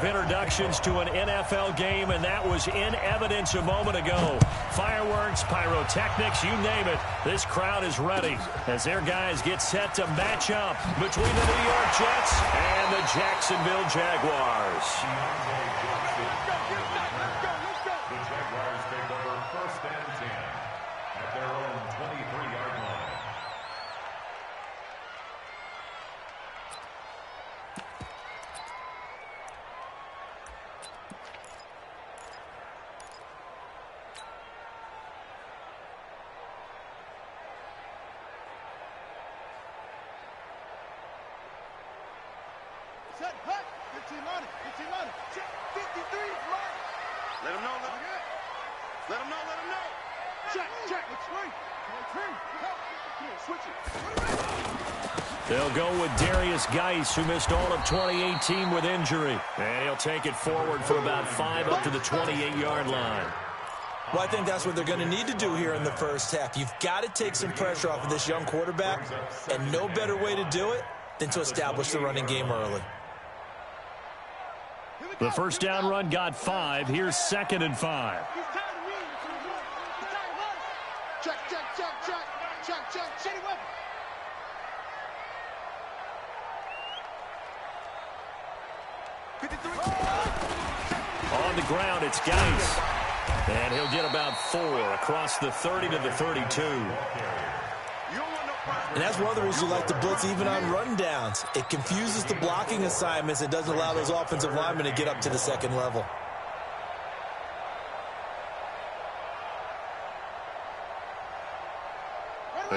Introductions to an NFL game, and that was in evidence a moment ago. Fireworks, pyrotechnics, you name it. This crowd is ready as their guys get set to match up between the New York Jets and the Jacksonville Jaguars. The Jaguars take over 1st and 10 at their own 23-yard line. Set, hut, 15 on it, 15 on it. Check, 53, right. Let him know, let him know. Let him know, let him know. Check, check, it's free. Switch it. They'll go with Darius Geis, who missed all of 2018 with injury. And he'll take it forward for about 5 up to the 28-yard line. Well, I think that's what they're going to need to do here in the first half. You've got to take some pressure off of this young quarterback, and no better way to do it than to establish the running game early. The first down run got 5. Here's 2nd and 5. Check, check, check, check, check, check, check. On the ground, it's Geis. And he'll get about 4 across the 30 to the 32. And that's one of the reasons you like to blitz even on rundowns. It confuses the blocking assignments and doesn't allow those offensive linemen to get up to the second level.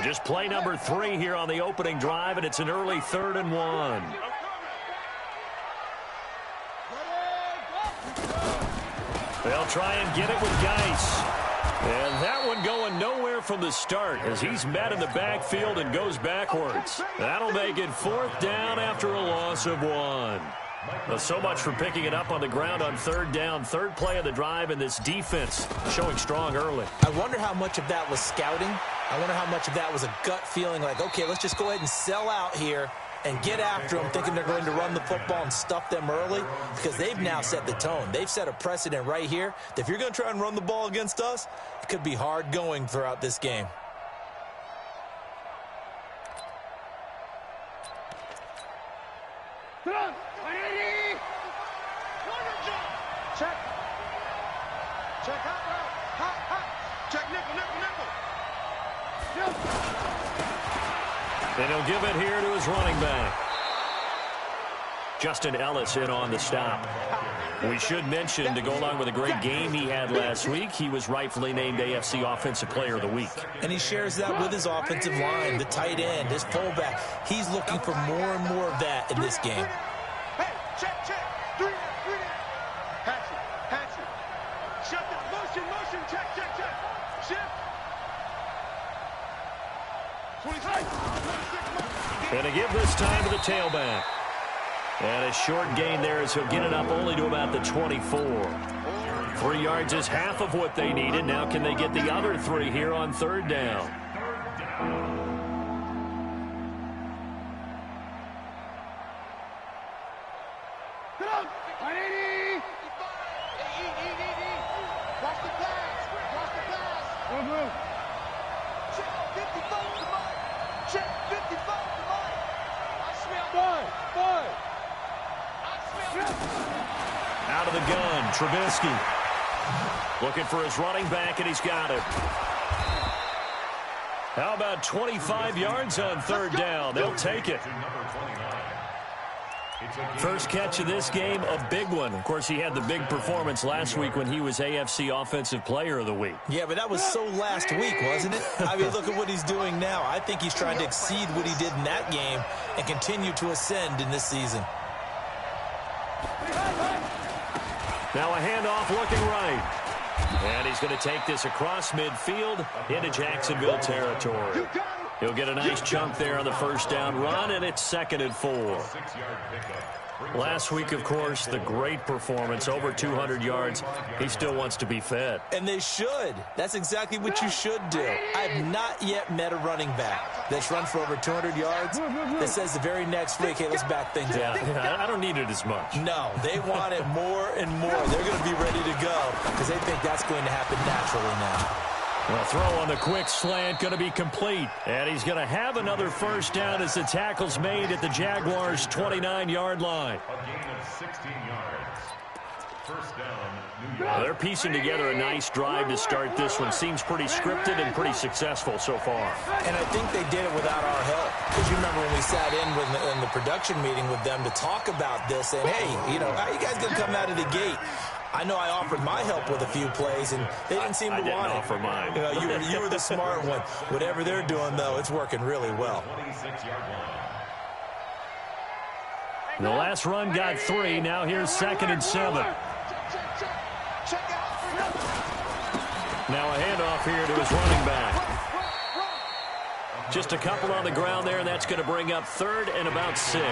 Just play number 3 here on the opening drive, and it's an early 3rd and 1. They'll try and get it with Geis. And that one going nowhere from the start as he's met in the backfield and goes backwards. That'll make it 4th down after a loss of 1. Well, so much for picking it up on the ground on 3rd down. 3rd play of the drive, and this defense showing strong early. I wonder how much of that was scouting. I wonder how much of that was a gut feeling like, okay, let's just go ahead and sell out here and get after them, thinking they're going to run the football and stuff them early, because they've now set the tone. They've set a precedent right here that if you're going to try and run the ball against us, it could be hard going throughout this game. Check. Check out, bro. Hot, hot. Check, nickel, nickel, nickel. And he'll give it here to his running back. Justin Ellis in on the stop. We should mention, to go along with a great game he had last week, he was rightfully named AFC Offensive Player of the Week. And he shares that with his offensive line, the tight end, his fullback. He's looking for more and more of that in this game. Hey, check, check. 3 Hatch it. Shut the motion, check, check, check. Shift. 26. And to give this time to the tailback. And a short gain there as he'll get it up only to about the 24. 3 yards is half of what they needed. Now can they get the other 3 here on 3rd down? Out of the gun, Trubisky. Looking for his running back, and he's got it. How about 25 yards on 3rd down? They'll take it. First catch of this game, a big one. Of course, he had the big performance last week when he was AFC Offensive Player of the Week. Yeah, but that was so last week, wasn't it? I mean, look at what he's doing now. I think he's trying to exceed what he did in that game and continue to ascend in this season. Now a handoff looking right. And he's going to take this across midfield into Jacksonville territory. He'll get a nice chunk there on the first down run, and it's 2nd and 4. Last week, of course, the great performance, over 200 yards. He still wants to be fed. And they should. That's exactly what you should do. I've not yet met a running back that's run for over 200 yards that says the very next week, hey, let's back things up. Yeah, I don't need it as much. No, they want it more and more. They're going to be ready to go because they think that's going to happen naturally now. Well, throw on the quick slant, going to be complete. And he's going to have another first down as the tackle's made at the Jaguars' 29-yard line. A gain of 16 yards. First down, New York. Well, they're piecing together a nice drive to start this one. Seems pretty scripted and pretty successful so far. And I think they did it without our help. Because you remember when we sat in the production meeting with them to talk about this, and, hey, how are you guys going to come out of the gate? I know I offered my help with a few plays, and they didn't seem to want it. I didn't offer mine. You were the smart one. Whatever they're doing, though, it's working really well. The last run got 3. Now here's 2nd and 7. Now a handoff here to his running back. Just a couple on the ground there, and that's going to bring up 3rd and about 6.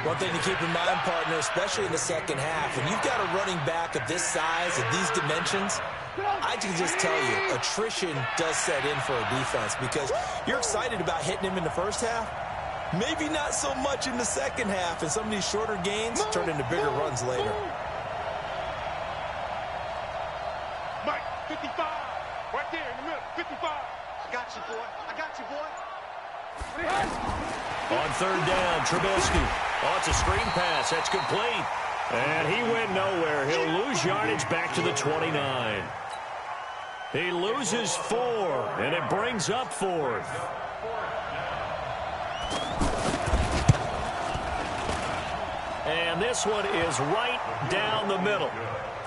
One thing to keep in mind, partner, especially in the second half, when you've got a running back of this size, of these dimensions, I can just tell you, attrition does set in for a defense because you're excited about hitting him in the first half. Maybe not so much in the second half, and some of these shorter gains turn into bigger runs later. Mike, 55, right there in the middle, 55. I got you, boy. I got you, boy. On 3rd down, Trubisky. Oh, it's a screen pass. That's complete. And he went nowhere. He'll lose yardage back to the 29. He loses 4, and it brings up 4th. And this one is right down the middle.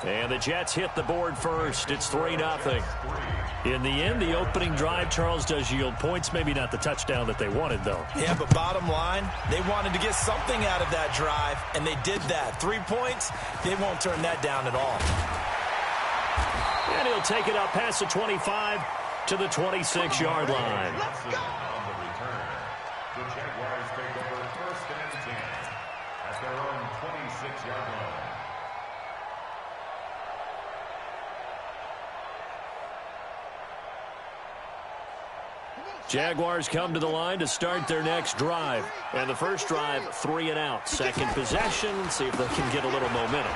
And the Jets hit the board first. It's 3-0. In the end, the opening drive, Charles, does yield points. Maybe not the touchdown that they wanted, though. Yeah, but bottom line, they wanted to get something out of that drive, and they did that. 3 points, they won't turn that down at all. And he'll take it up past the 25 to the 26-yard line. Let's go. On the return, the Jaguars take over 1st and 10 at their own 26-yard line. Jaguars come to the line to start their next drive. And the first drive, 3 and out. Second possession, see if they can get a little momentum.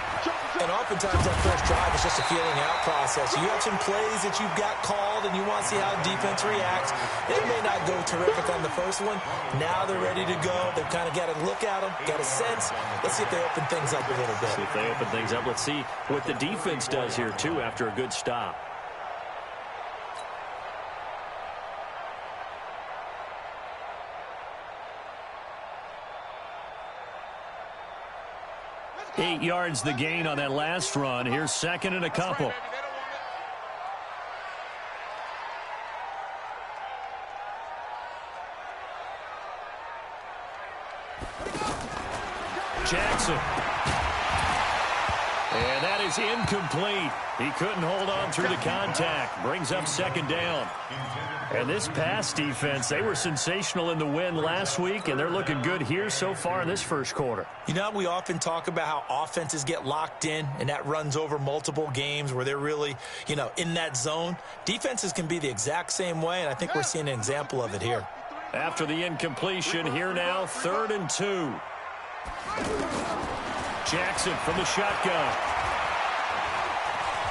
And oftentimes that first drive is just a feeling out process. You have some plays that you've got called and you want to see how the defense reacts. They may not go terrific on the first one. Now they're ready to go. They've kind of got to look at them, got a sense. Let's see if they open things up a little bit. See if they open things up. Let's see what the defense does here, too, after a good stop. Eight yards the gain on that last run. Here's 2nd and a couple. Jackson. And that is incomplete. He couldn't hold on through the contact. Brings up 2nd down. And this pass defense, they were sensational in the win last week, and they're looking good here so far in this first quarter. You know, we often talk about how offenses get locked in, and that runs over multiple games where they're really, in that zone. Defenses can be the exact same way, and I think we're seeing an example of it here. After the incompletion, here now, 3rd and 2. Jackson from the shotgun.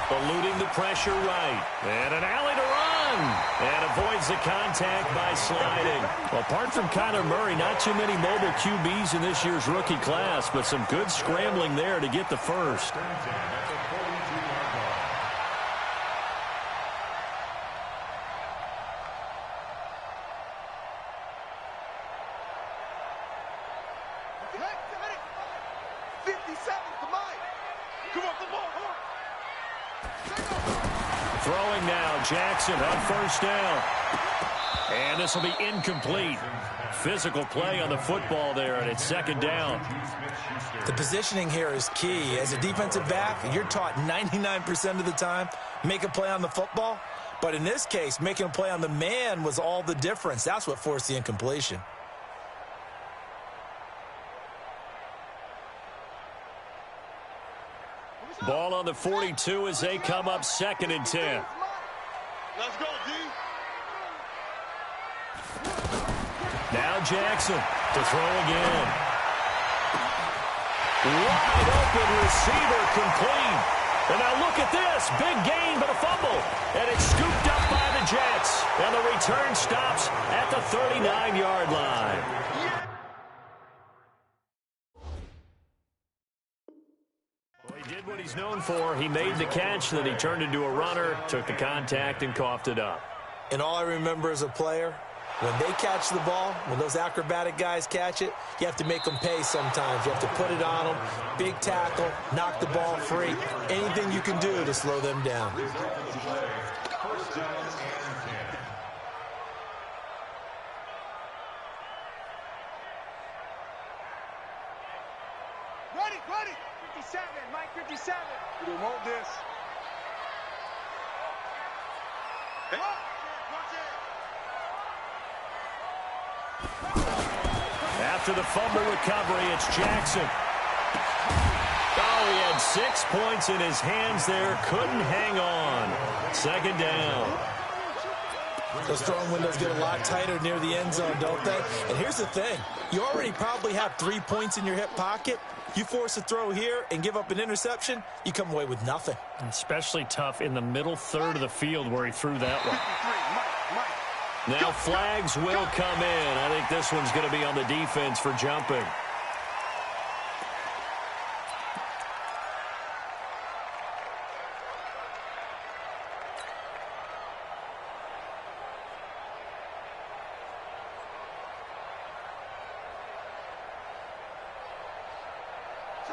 Eluding the pressure right. And an alley to run. And avoids the contact by sliding. Well, apart from Kyler Murray, not too many mobile QBs in this year's rookie class, but some good scrambling there to get the first. Throwing now, Jackson on 1st down. And this will be incomplete. Physical play on the football there, and it's 2nd down. The positioning here is key. As a defensive back, you're taught 99% of the time, make a play on the football. But in this case, making a play on the man was all the difference. That's what forced the incompletion. Ball on the 42 as they come up 2nd and 10. Let's go, D. Now Jackson to throw again. Wide open receiver complete. And now look at this. Big gain, but a fumble. And it's scooped up by the Jets. And the return stops at the 39-yard line. Well, he did what he's known for. He made the catch, then he turned into a runner, took the contact, and coughed it up. And all I remember as a player, when they catch the ball, when those acrobatic guys catch it, you have to make them pay sometimes. You have to put it on them, big tackle, knock the ball free, anything you can do to slow them down. Ready. 57, Mike, 57. We don't want this. Hey. After the fumble recovery, it's Jackson. Oh, he had 6 points in his hands there. Couldn't hang on. 2nd down. Those throwing windows get a lot tighter near the end zone, don't they? And here's the thing. You already probably have 3 points in your hip pocket. You force a throw here and give up an interception, you come away with nothing. Especially tough in the middle third of the field where he threw that one. Now flags will come in. I think this one's going to be on the defense for jumping.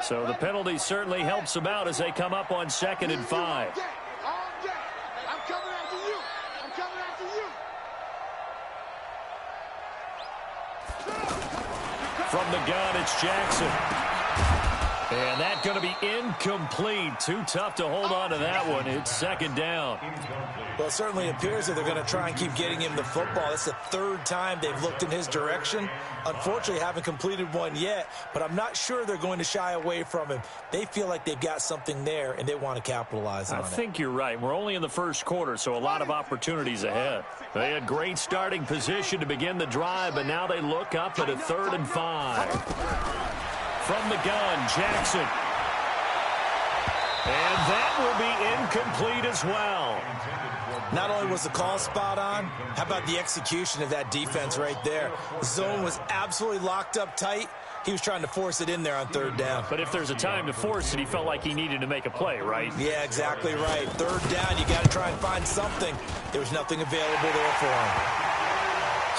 So the penalty certainly helps them out as they come up on 2nd and 5. I'm coming after you. From the gun, it's Jackson. And that's going to be incomplete. Too tough to hold on to that one. It's 2nd down. Well, it certainly appears that they're going to try and keep getting him the football. That's the 3rd time they've looked in his direction. Unfortunately, haven't completed one yet, but I'm not sure they're going to shy away from him. They feel like they've got something there, and they want to capitalize on it. I think you're right. We're only in the 1st quarter, so a lot of opportunities ahead. They had great starting position to begin the drive, but now they look up at a 3rd and 5. From the gun, Jackson. And that will be incomplete as well. Not only was the call spot on, how about the execution of that defense right there? The zone was absolutely locked up tight. He was trying to force it in there on 3rd down. But if there's a time to force it, he felt like he needed to make a play, right? Yeah, exactly right. 3rd down, you got to try and find something. There was nothing available there for him.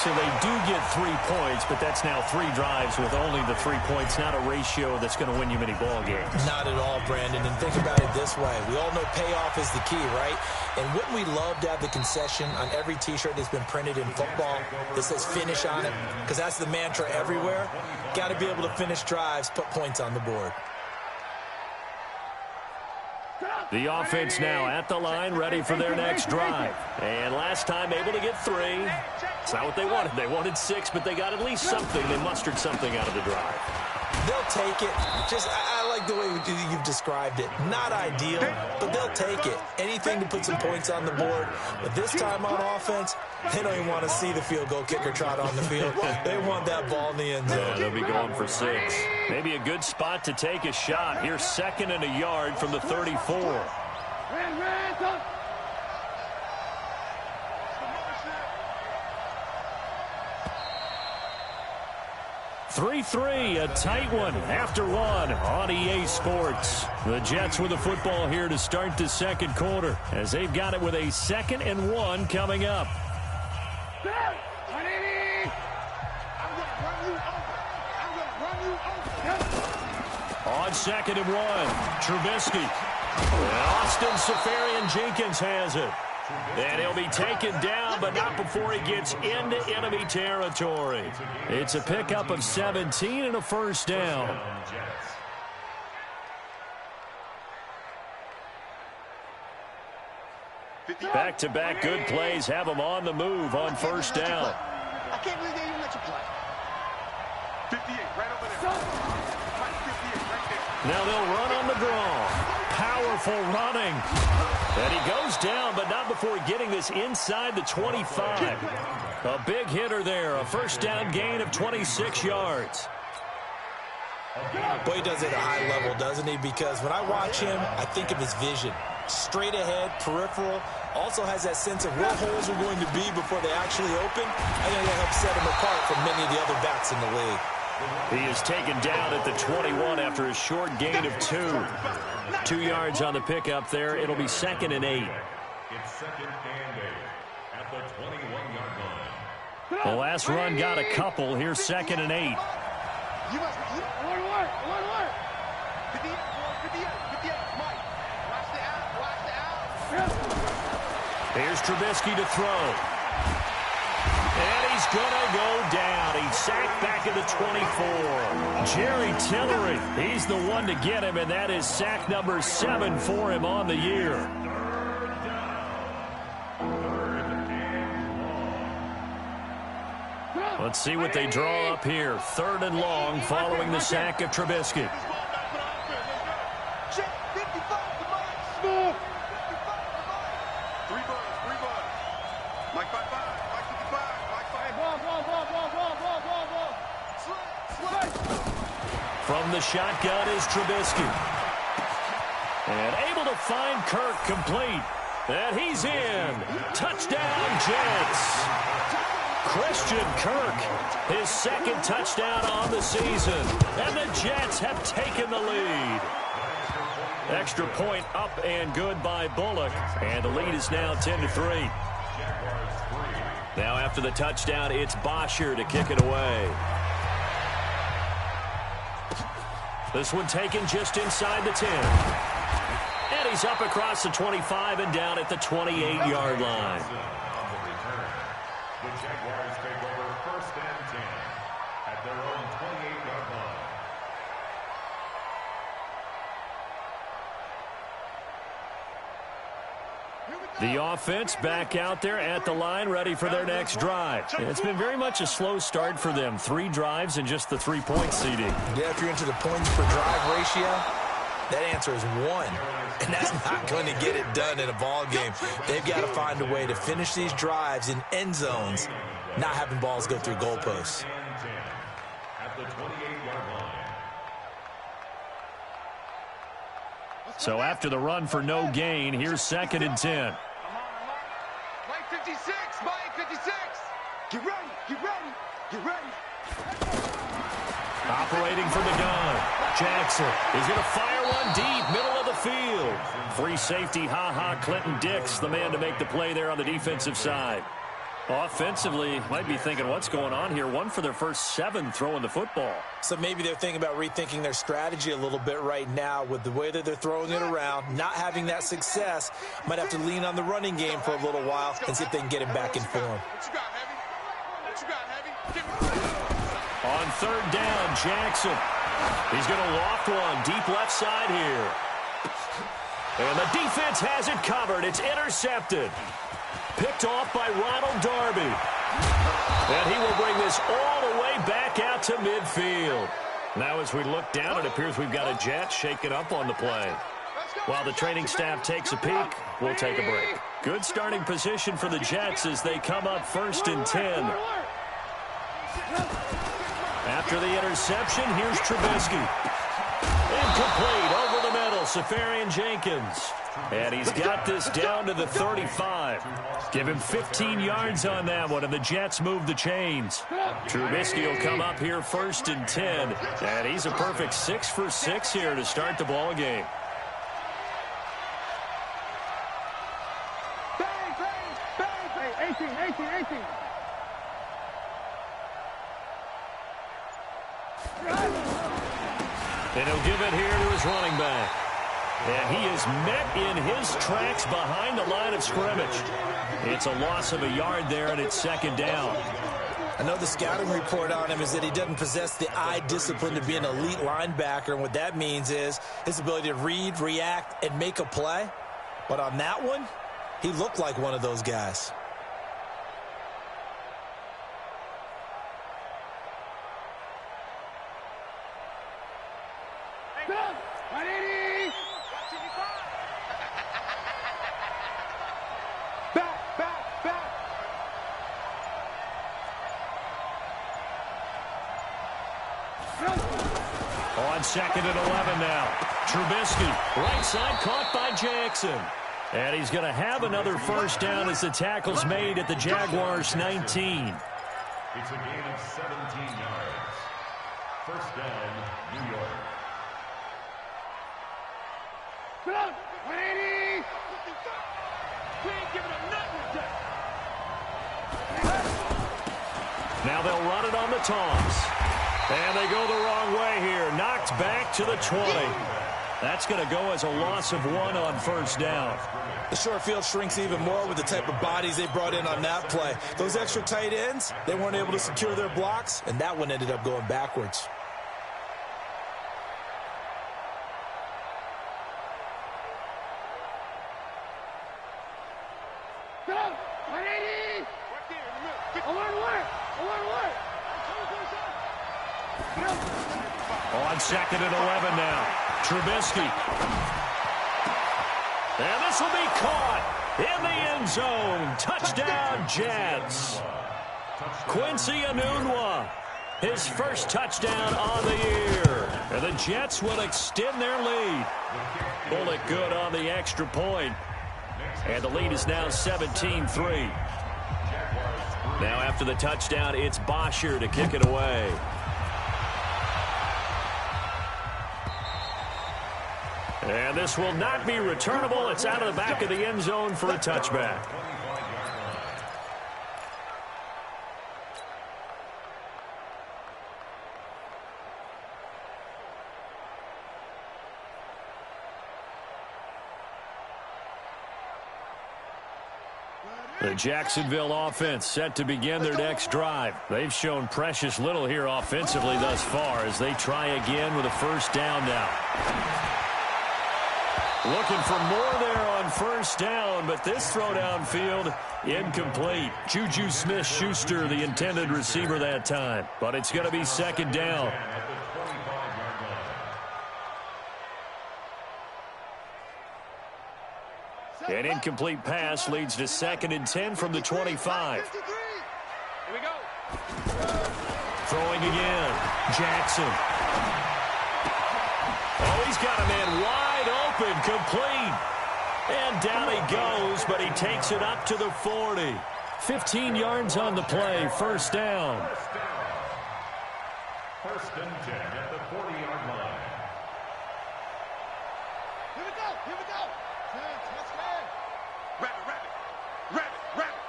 So they do get 3 points, but that's now 3 drives with only the 3 points, not a ratio that's going to win you many ball games. Not at all, Brandon. And think about it this way. We all know payoff is the key, right? And wouldn't we love to have the concession on every T-shirt that's been printed in football that says finish on it? Because that's the mantra everywhere. Got to be able to finish drives, put points on the board. The offense now at the line, ready for their next drive. And last time able to get 3. It's not what they wanted. They wanted 6, but they got at least something. They mustered something out of the drive. They'll take it. I like the way you've described it. Not ideal, but they'll take it. Anything to put some points on the board. But this time on offense, they don't even want to see the field goal kicker trot on the field. They want that ball in the end zone. Yeah, they'll be going for 6. Maybe a good spot to take a shot. Here's 2nd and a yard from the 34. 3-3, a tight one after 1 on EA Sports. The Jets with the football here to start the 2nd quarter as they've got it with a 2nd and 1 coming up. On 2nd and 1, Trubisky. Austin Seferian-Jenkins has it. And he'll be taken down, but not before he gets into enemy territory. It's a pickup of 17 and a 1st down. Back-to-back good plays have them on the move on first down. I can't believe they even let you play. 58, right over there. 58, right there. Now they'll run on the draw. Powerful running. And he goes down, but not before getting this inside the 25. A big hitter there. A first down gain of 26 yards. Boy, he does it at a high level, doesn't he? Because when I watch him, I think of his vision. Straight ahead, peripheral. Also has that sense of where holes are going to be before they actually open. I think that helps set him apart from many of the other backs in the league. He is taken down at the 21 after a short gain of 2. 2 yards on the pickup there. It'll be 2nd and 8. It's 2nd and 8 at the 21-yard line. The last run got a couple. Here's 2nd and 8. You must be. One word. 58, 58, Mike. Watch the out. Here's Trubisky to throw. And he's going to go down. He's sacked back at the 24. Jerry Tillery, he's the one to get him, and that is sack number 7 for him on the year. Let's see what they draw up here. 3rd and long following the sack of Trubisky. From the shotgun is Trubisky. And able to find Kirk complete. And he's in. Touchdown, Jets. Christian Kirk, his 2nd touchdown on the season. And the Jets have taken the lead. Extra point up and good by Bullock. And the lead is now 10-3. Now after the touchdown, it's Bosher to kick it away. This one taken just inside the 10. And he's up across the 25 and down at the 28-yard line. The Jaguars take over 1st and 10 at their own 28-yard line. The offense back out there at the line, ready for their next drive. It's been very much a slow start for them. 3 drives and just the 3-point seeding. Yeah, if you're into the points per drive ratio, that answer is 1. And that's not going to get it done in a ball game. They've got to find a way to finish these drives in end zones, not having balls go through goalposts. At the 28-yard line. So after the run for no gain, here's 2nd and 10. Mike 56, Mike 56. Get ready. Operating from the gun. Jackson is going to fire one deep, middle of the field. Free safety, Clinton Dix, the man to make the play there on the defensive side. Offensively, might be thinking, what's going on here? 1 for their first 7 throwing the football. So maybe they're thinking about rethinking their strategy a little bit right now with the way that they're throwing it around, not having that success. Might have to lean on the running game for a little while and see if they can get him back in form. What you got, Heavy? On 3rd down, Jackson. He's going to loft one deep left side here. And the defense has it covered. It's intercepted. Picked off by Ronald Darby. And he will bring this all the way back out to midfield. Now as we look down, it appears we've got a Jet shaking up on the play. While the training staff takes a peek, we'll take a break. Good starting position for the Jets as they come up 1st and 10. After the interception, here's Trubisky. Incomplete over the middle, Safarian Jenkins. And he's got this down to the 35. Give him 15 yards on that one, and the Jets move the chains. Trubisky will come up here 1st and 10. And he's a perfect 6 for 6 here to start the ball game. Bang, 18. And he'll give it here to his running back. And he is met in his tracks behind the line of scrimmage. It's a loss of a yard there, and it's 2nd down. I know the scouting report on him is that he doesn't possess the eye discipline to be an elite linebacker, and what that means is his ability to read, react, and make a play. But on that one, He looked like one of those guys. On 2nd and 11 now. Trubisky, right side, caught by Jackson. And he's going to have another first down as the tackle's made at the Jaguars' 19. It's a gain of 17 yards. First down, New York. Sit down. 180. We ain't giving up nothing today. Now they'll run it on the toss. And they go the wrong way here. Knocked back to the 20. That's going to go as a loss of 1 on first down. The short field shrinks even more with the type of bodies they brought in on that play. Those extra tight ends, they weren't able to secure their blocks, and that one ended up going backwards. Sit down. 180. Right there in the middle. I want to work. I want to work. On 2nd and 11 now. Trubisky. And this will be caught in the end zone. Touchdown, Jets. Quincy Enunwa, his first touchdown on the year. And the Jets will extend their lead. Pulled it good on the extra point. And the lead is now 17-3. Now after the touchdown, it's Bosher to kick it away. And this will not be returnable. It's out of the back of the end zone for a touchback. The Jacksonville offense set to begin their next drive. They've shown precious little here offensively thus far as they try again with a first down now. Looking for more there on first down, but this throw downfield incomplete. Juju Smith-Schuster, the intended receiver that time. But it's going to be second down. An incomplete pass leads to 2nd and 10 from the 25. Here we go. Throwing again. Jackson. Oh, he's got a man wide open, complete. And down he goes, but he takes it up to the 40. 15 yards on the play, first down. First and 10 at the 40-yard line. Here we go. Here we go. Touchdown. Rabbit, rabbit. Rabbit, rabbit.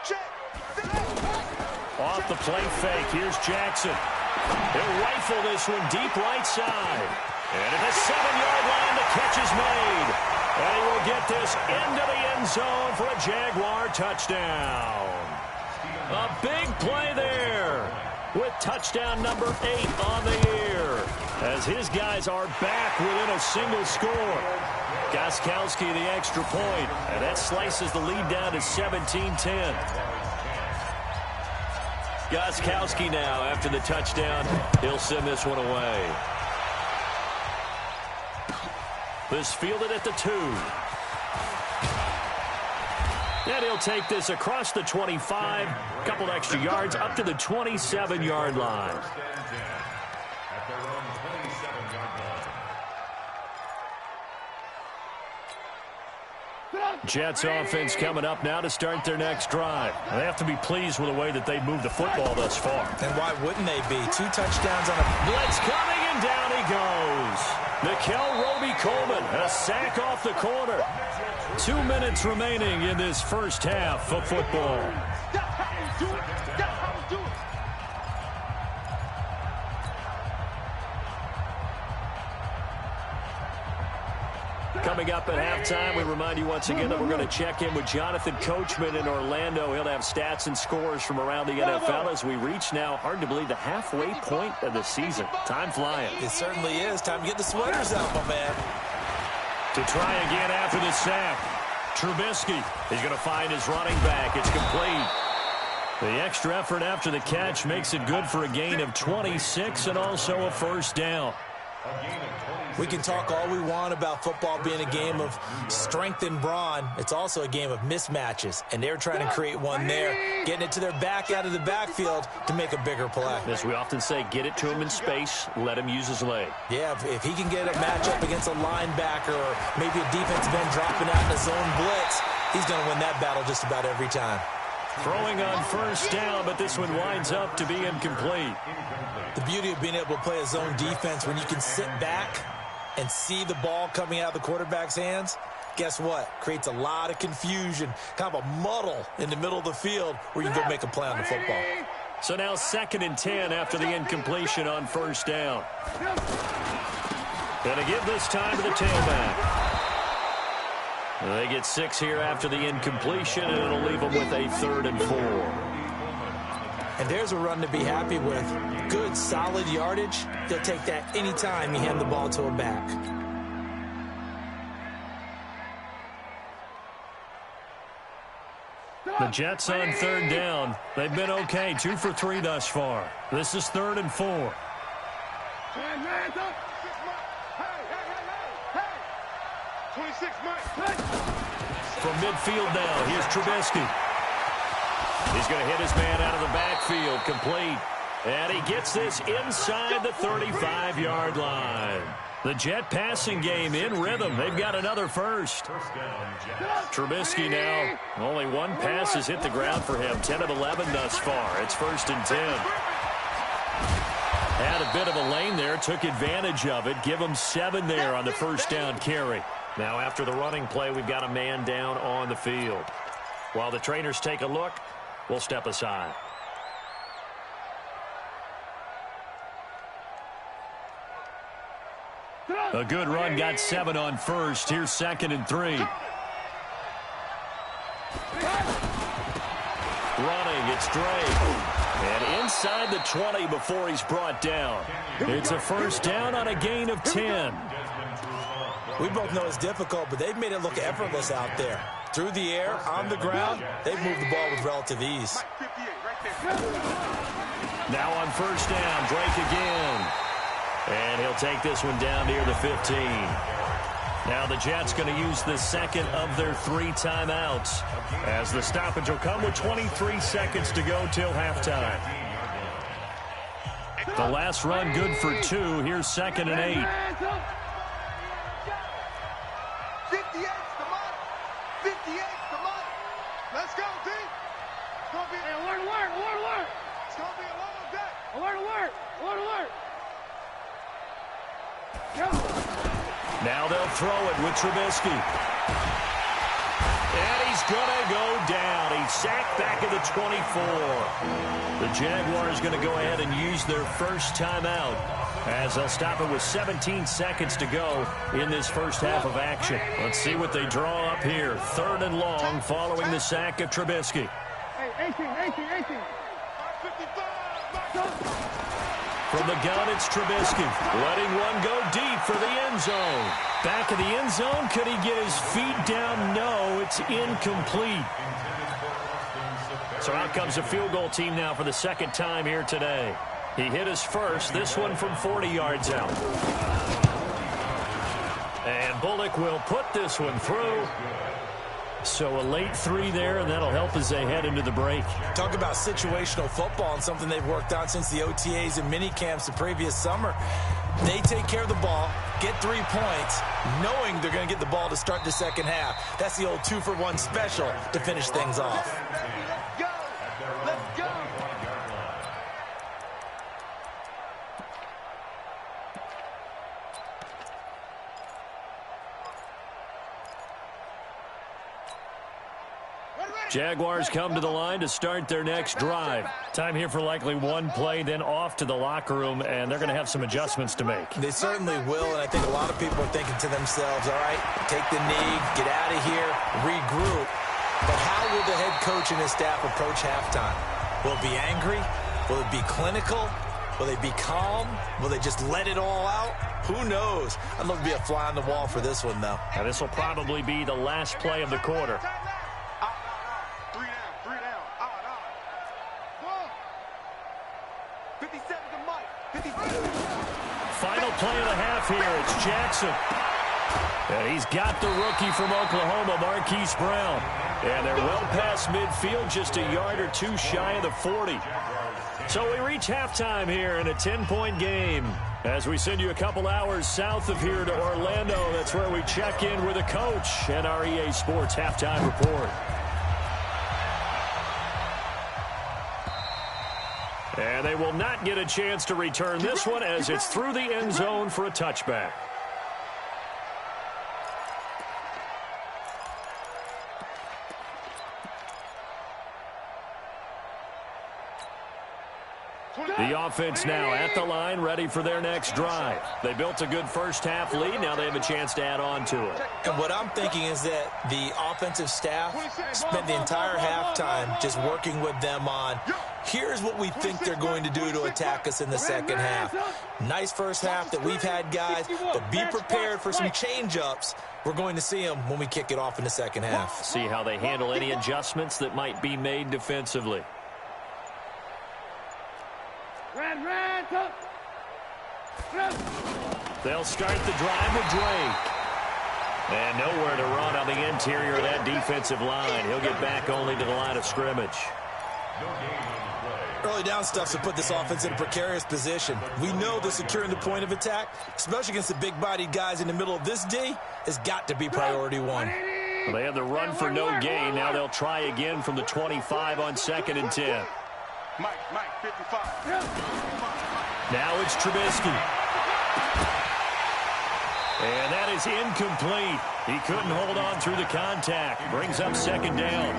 Check. Off the play fake, here's Jackson. He'll rifle this one deep right side. And at the 7-yard line, the catch is made. And he will get this into the end zone for a Jaguar touchdown. A big play there with touchdown number 8 on the year as his guys are back within a single score. Gostkowski the extra point, and that slices the lead down to 17-10. Gostkowski now after the touchdown. He'll send this one away. This fielded at the 2. And he'll take this across the 25. A couple extra yards up to the 27-yard line. At their own 27-yard line. Jets offense coming up now to start their next drive. They have to be pleased with the way that they've moved the football thus far. And why wouldn't they be? 2 touchdowns on a Blitz coming, and down he goes. Nickel Roby-Coleman, a sack off the corner. 2 minutes remaining in this first half of football. That's how we do it. That's how we do it. Coming up at halftime, we remind you once again that we're going to check in with Jonathan Coachman in Orlando. He'll have stats and scores from around the NFL as we reach now, hard to believe, the halfway point of the season. Time flying. It certainly is. Time to get the sweaters out, my man. To try again after the sack. Trubisky is going to find his running back. It's complete. The extra effort after the catch makes it good for a gain of 26 and also a first down. We can talk all we want about football being a game of strength and brawn. It's also a game of mismatches, and they're trying to create one there, getting it to their back out of the backfield to make a bigger play. As we often say, get it to him in space, let him use his leg. Yeah, if he can get a matchup against a linebacker or maybe a defensive end dropping out in a zone blitz, he's going to win that battle just about every time. Throwing on first down, but this one winds up to be incomplete. The beauty of being able to play a zone defense when you can sit back and see the ball coming out of the quarterback's hands, guess what? Creates a lot of confusion, kind of a muddle in the middle of the field where you can go make a play on the football. So now 2nd and 10 after the incompletion on first down. Going to give this time to the tailback. They get 6 here after the incompletion, and it'll leave them with a 3rd and 4. And there's a run to be happy with. Good, solid yardage. They'll take that anytime you hand the ball to a back. The Jets on 3rd down. They've been okay, 2 for 3 thus far. This is 3rd and 4. From midfield now, here's Trubisky. He's going to hit his man out of the backfield, complete. And he gets this inside the 35-yard line. The Jet passing game in rhythm. They've got another first. Trubisky now, only one pass has hit the ground for him. 10 of 11 thus far. It's 1st and 10. Had a bit of a lane there, took advantage of it. Give him 7 there on the first down carry. Now after the running play, we've got a man down on the field. While the trainers take a look, we'll step aside. A good run, got 7 on first. Here's 2nd and 3. Running, it's Drake. And inside the 20 before he's brought down. It's a first down on a gain of 10. We both know it's difficult, but they've made it look effortless out there. Through the air, on the ground, they've moved the ball with relative ease. Now on first down, Drake again. And he'll take this one down near the 15. Now the Jets going to use the 2nd of their 3 timeouts, as the stoppage will come with 23 seconds to go till halftime. The last run good for 2. Here's 2nd and 8. 58's the mark. 58's the mark. Let's go, team. It's going to be alert. It's going to be a long day. Alert. Now they'll throw it with Trubisky. And he's going to go down. He's sacked back at the 24. The Jaguars going to go ahead and use their first timeout, as they'll stop it with 17 seconds to go in this first half of action. Let's see what they draw up here. 3rd and long following the sack of Trubisky. Hey, 18. From the gun, it's Trubisky, letting one go deep for the end zone. Back of the end zone, could he get his feet down? No, it's incomplete. So out comes a field goal team now for the 2nd time here today. He hit his first, this one from 40 yards out. And Bullock will put this one through. So a late 3 there, and that'll help as they head into the break. Talk about situational football and something they've worked on since the OTAs and mini camps the previous summer. They take care of the ball, get 3 points, knowing they're going to get the ball to start the second half. That's the old 2-for-1 special to finish things off. Let's go. Jaguars come to the line to start their next drive. Time here for likely one play, then off to the locker room, and they're going to have some adjustments to make. They certainly will, and I think a lot of people are thinking to themselves, all right, take the knee, get out of here, regroup. But how will the head coach and his staff approach halftime? Will it be angry? Will it be clinical? Will they be calm? Will they just let it all out? Who knows? I'd love to be a fly on the wall for this one, though. And this will probably be the last play of the quarter. 57 to Mike. 55. Final play of the half here. It's Jackson. And he's got the rookie from Oklahoma, Marquise Brown. And they're well past midfield, just a yard or two shy of the 40. So we reach halftime here in a 10-point game. As we send you a couple hours south of here to Orlando, that's where we check in with the coach and our EA Sports halftime report. And they will not get a chance to return this one as it's through the end zone for a touchback. The offense now at the line, ready for their next drive. They built a good first-half lead. Now they have a chance to add on to it. And what I'm thinking is that the offensive staff spent the entire halftime just working with them on, here's what we think they're going to do to attack us in the second half. Nice first half that we've had, guys, but be prepared for some change-ups. We're going to see them when we kick it off in the second half. See how they handle any adjustments that might be made defensively. They'll start the drive with Drake. And nowhere to run on the interior of that defensive line. He'll get back only to the line of scrimmage. Early down stuff to put this offense in a precarious position. We know that securing the point of attack, especially against the big-bodied guys in the middle of this D, has got to be priority one. Well, they have the run for no gain. Now they'll try again from the 25 on 2nd and 10. Mike, 55. Now it's Trubisky. And that is incomplete. He couldn't hold on through the contact. Brings up 2nd down.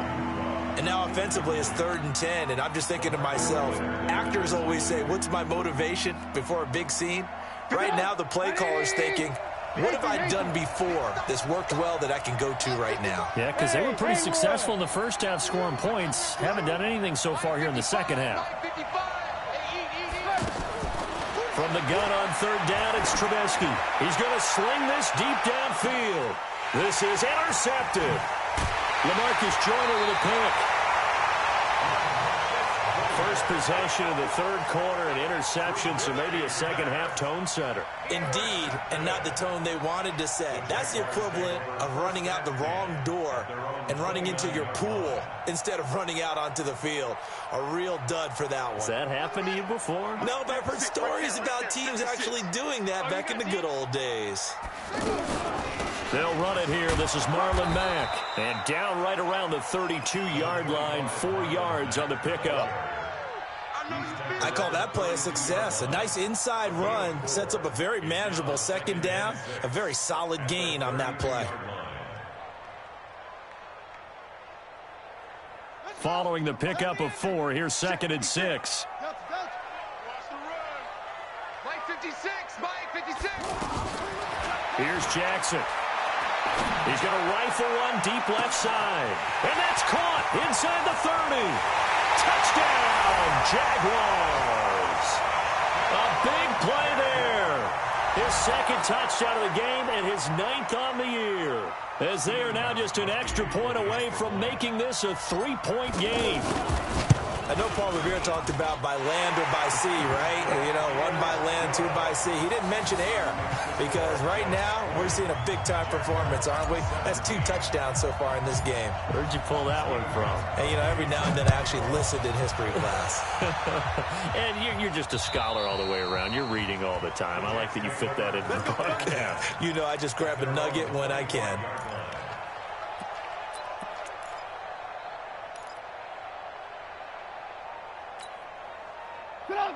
And now offensively it's 3rd and 10, and I'm just thinking to myself, actors always say, what's my motivation before a big scene? Right now the play caller's thinking, what have I done before that's worked well that I can go to right now? Yeah, because they were pretty successful in the first half scoring points. Haven't done anything so far here in the second half. From the gun on 3rd down, it's Trubisky. He's going to sling this deep downfield. This is intercepted. LaMarcus Joyner with a pick. First possession of the 3rd quarter, an interception, so maybe a second half tone setter. Indeed, and not the tone they wanted to set. That's the equivalent of running out the wrong door and running into your pool instead of running out onto the field. A real dud for that one. Has that happened to you before? No, but I've heard stories about teams actually doing that back in the good old days. They'll run it here. This is Marlon Mack. And down right around the 32-yard line, 4 yards on the pickup. I call that play a success. A nice inside run sets up a very manageable 2nd down. A very solid gain on that play. Following the pickup of 4, here's 2nd and 6. Mike 56, Mike 56. Here's Jackson. He's going to rifle one deep left side. And that's caught inside the 30. Touchdown, Jaguars. A big play there. His 2nd touchdown of the game and his 9th on the year. As they are now just an extra point away from making this a 3-point game. I know Paul Revere talked about by land or by sea, right? You know, 1 by land, 2 by sea. He didn't mention air because right now we're seeing a big-time performance, aren't we? That's 2 touchdowns so far in this game. Where'd you pull that one from? And, you know, every now and then I actually listened in history class. And you're just a scholar all the way around. You're reading all the time. I like that you fit that into the podcast. You know, I just grab a nugget when I can.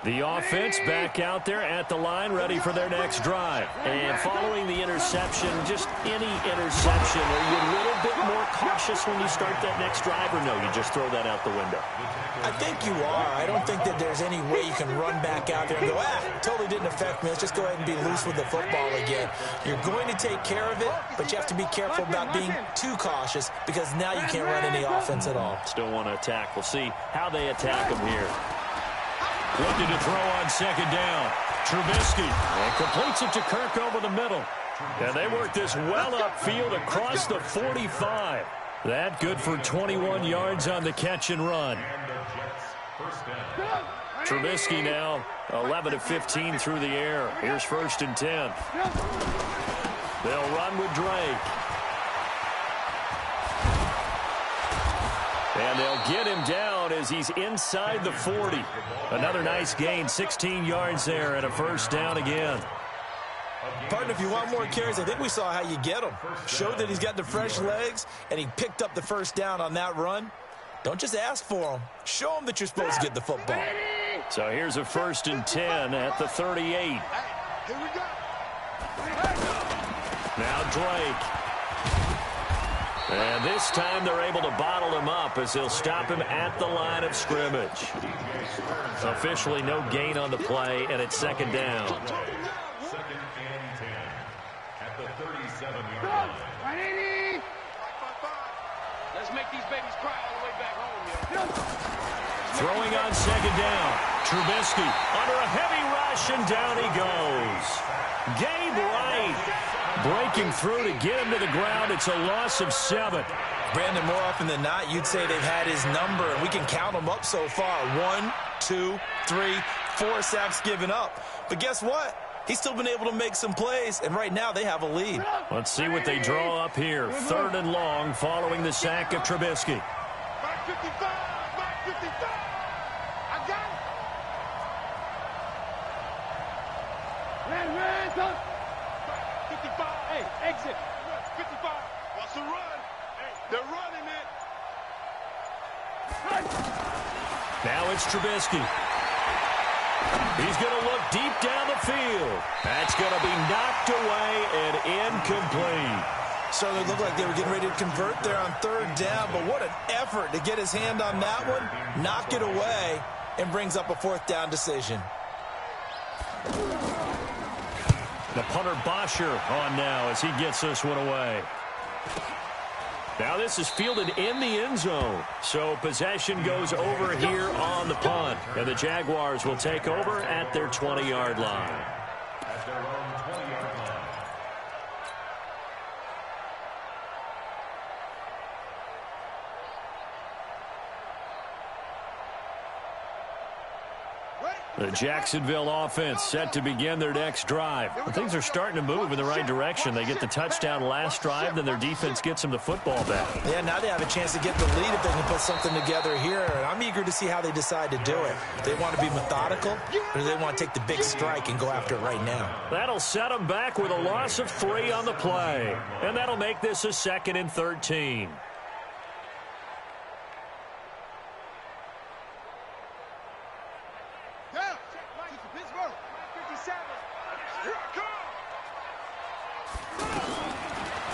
The offense back out there at the line, ready for their next drive. And following the interception, just any interception, are you a little bit more cautious when you start that next drive, or no, you just throw that out the window? I think you are. I don't think that there's any way you can run back out there and go, totally didn't affect me. Let's just go ahead and be loose with the football again. You're going to take care of it, but you have to be careful about being too cautious because now you can't run any offense at all. Still want to attack. We'll see how they attack them here. Looking to throw on second down. Trubisky and completes it to Kirk over the middle. And they work this well upfield across the 45. That good for 21 yards on the catch and run. Trubisky now 11 of 15 through the air. Here's 1st and 10. They'll run with Drake. And they'll get him down as he's inside the 40. Another nice gain, 16 yards there and a 1st down again. Partner, if you want more carries, I think we saw how you get him. Showed that he's got the fresh legs, and he picked up the 1st down on that run. Don't just ask for him. Show him that you're supposed to get the football. So here's a 1st and 10 at the 38. Here we go. Now Drake. And this time they're able to bottle him up as they'll stop him at the line of scrimmage. Officially no gain on the play, and it's 2nd down. 2nd and 10 at the 37-yard line. Let's make these babies cry all the way back home, yo. Throwing on 2nd down. Trubisky under a heavy rush, and down he goes. Gabe Wright breaking through to get him to the ground. It's a loss of 7. Brandon, more often than not, you'd say they've had his number, and we can count them up so far. 1, 2, 3, 4 sacks given up. But guess what? He's still been able to make some plays, and right now they have a lead. Let's see what they draw up here. 3rd and long following the sack of Trubisky. Back 55, back 55. I got it. Red, up. 55. Hey, exit. 55. What's the run? Hey, they're running it. Now it's Trubisky. He's going to look deep down the field. That's going to be knocked away and incomplete. Certainly looked like they were getting ready to convert there on 3rd down, but what an effort to get his hand on that one, knock it away, and brings up a 4th down decision. The punter Bosher on now as he gets this one away. Now this is fielded in the end zone. So possession goes over here on the punt. And the Jaguars will take over at their 20-yard line. At their own 20-yard line. The Jacksonville offense set to begin their next drive. Things are starting to move in the right direction. They get the touchdown last drive, then their defense gets them the football back. Yeah, now they have a chance to get the lead if they can put something together here. And I'm eager to see how they decide to do it. Do they want to be methodical, or do they want to take the big strike and go after it right now? That'll set them back with a loss of 3 on the play. And that'll make this a 2nd and 13.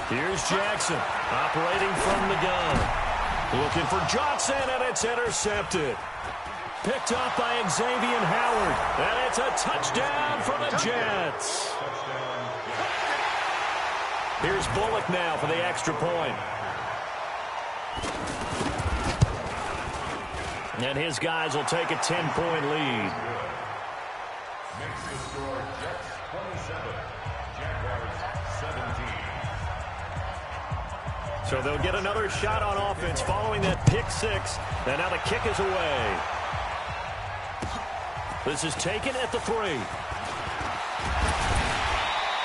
Here's Jackson operating from the gun. Looking for Johnson, and it's intercepted. Picked off by Xavier Howard. And it's a touchdown for the Jets. Here's Bullock now for the extra point. And his guys will take a 10-point lead. Makes the score Jets 27, Jaguars 17. So they'll get another shot on offense following that pick 6. And now the kick is away. This is taken at the 3.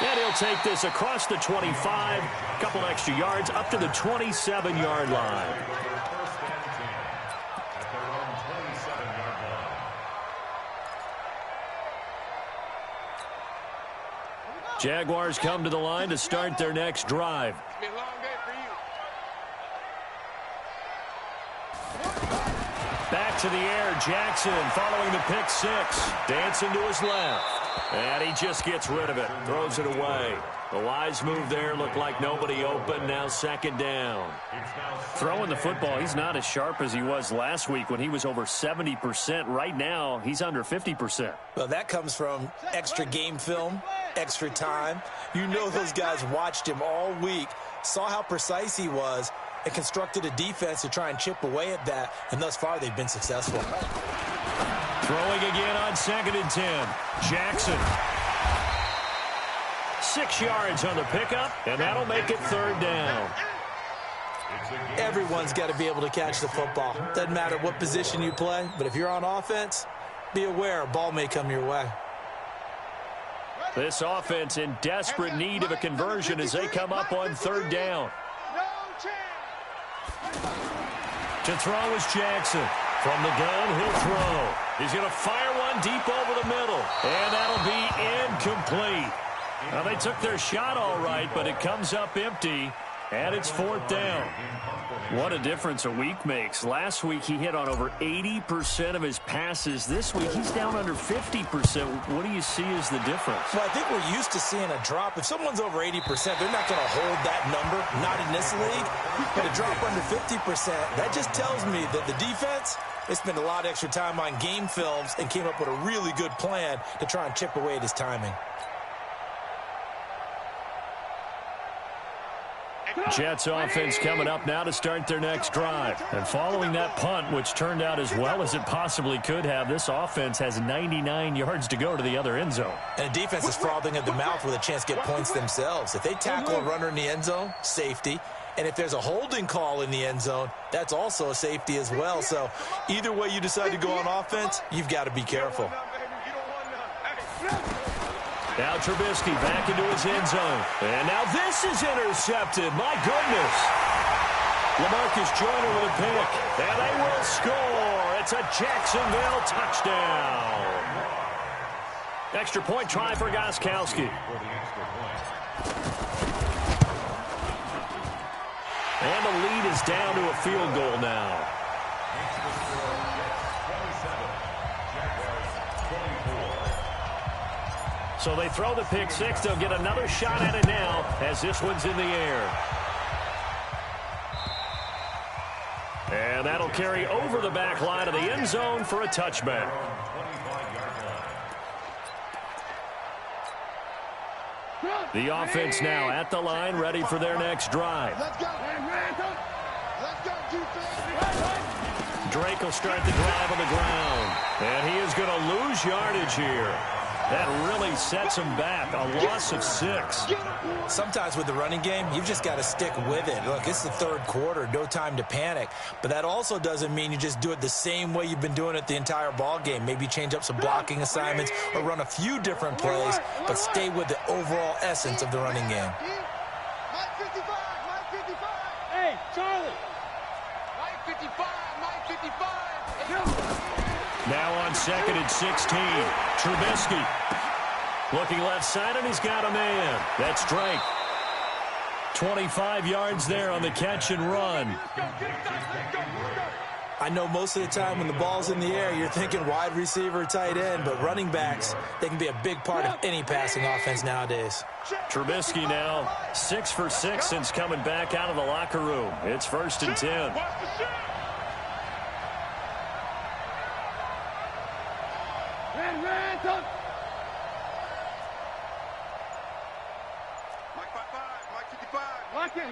And he'll take this across the 25. A couple extra yards up to the 27-yard line. First and 10 at their own 27-yard line. Jaguars come to the line to start their next drive. It's been a long day for you. Back to the air, Jackson following the pick 6. Dancing to his left. And he just gets rid of it. Throws it away. The wise move there looked like nobody open. Now 2nd down. Throwing the football, he's not as sharp as he was last week when he was over 70%. Right now, he's under 50%. Well, that comes from extra game film, extra time. You know those guys watched him all week, saw how precise he was, and constructed a defense to try and chip away at that, and thus far they've been successful. Throwing again on 2nd and 10. Jackson. 6 yards on the pickup, and that'll make it 3rd down. Everyone's got to be able to catch the football. Doesn't matter what position you play, but if you're on offense, be aware a ball may come your way. This offense in desperate need of a conversion as they come up on 3rd down. To throw is Jackson. From the gun, he'll throw. He's going to fire one deep over the middle, and that'll be incomplete. Now, they took their shot all right, but it comes up empty, and it's 4th down. What a difference a week makes. Last week, he hit on over 80% of his passes. This week, he's down under 50%. What do you see as the difference? Well, I think we're used to seeing a drop. If someone's over 80%, they're not going to hold that number, not in this league. But a drop under 50%, that just tells me that the defense, they spent a lot of extra time on game films and came up with a really good plan to try and chip away at his timing. Jets offense coming up now to start their next drive. And following that punt, which turned out as well as it possibly could have, this offense has 99 yards to go to the other end zone. And the defense is frothing at the mouth with a chance to get points themselves. If they tackle a runner in the end zone, safety. And if there's a holding call in the end zone, that's also a safety as well. So either way you decide to go on offense, you've got to be careful. Now Trubisky back into his end zone. And now this is intercepted. My goodness. LaMarcus Joyner with a pick. And they will score. It's a Jacksonville touchdown. Extra point try for Gostkowski. And the lead is down to a field goal now. So they throw the pick six. They'll get another shot at it now as this one's in the air. And that'll carry over the back line of the end zone for a touchback. The offense now at the line, ready for their next drive. Let's go. Let's go, defense. Drake will start the drive on the ground. And he is going to lose yardage here. That really sets him back. A loss of 6. Sometimes with the running game, you've just got to stick with it. Look, it's the third quarter. No time to panic. But that also doesn't mean you just do it the same way you've been doing it the entire ball game. Maybe change up some blocking assignments or run a few different plays, but stay with the overall essence of the running game. Mike 55, Mike 55. Hey, Charlie. Mike 55, Mike 55. Now on 2nd and 16. Trubisky looking left side, and he's got a man. That's Drake. 25 yards there on the catch and run. I know most of the time when the ball's in the air, you're thinking wide receiver, tight end, but running backs, they can be a big part of any passing offense nowadays. Trubisky now 6 for 6 since coming back out of the locker room. It's 1st and 10.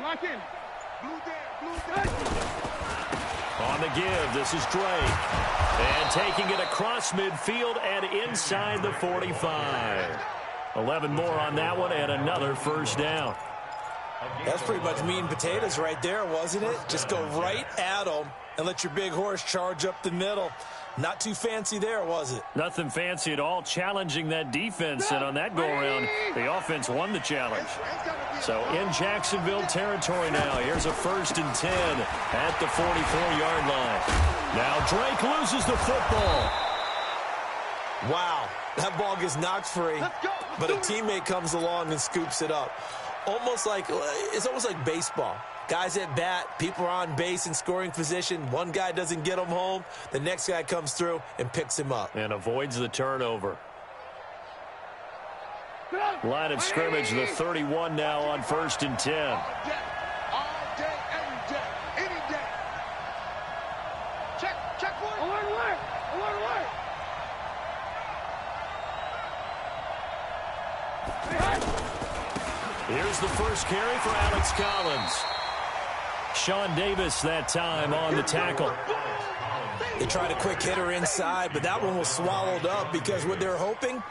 Lock in. Blue there. On the give, this is Drake. And taking it across midfield and inside the 45. 11 more on that one and another first down. That's pretty much meat and potatoes right there, wasn't it? Just go right at them and let your big horse charge up the middle. Not too fancy there, was it? Nothing fancy at all, challenging that defense. And on that go-around, the offense won the challenge. So in Jacksonville territory now, here's a 1st and 10 at the 44-yard line. Now Drake loses the football. Wow, that ball gets knocked free, but a teammate comes along and scoops it up. It's almost like baseball. Guys at bat, people are on base in scoring position. One guy doesn't get him home. The next guy comes through and picks him up. And avoids the turnover. Line of scrimmage, the 31 now on 1st and 10. All day, every day, any day. Check one. Alert. Here's the first carry for Alex Collins. Sean Davis that time on the tackle. They tried a quick hitter inside, but that one was swallowed up because what they're hoping,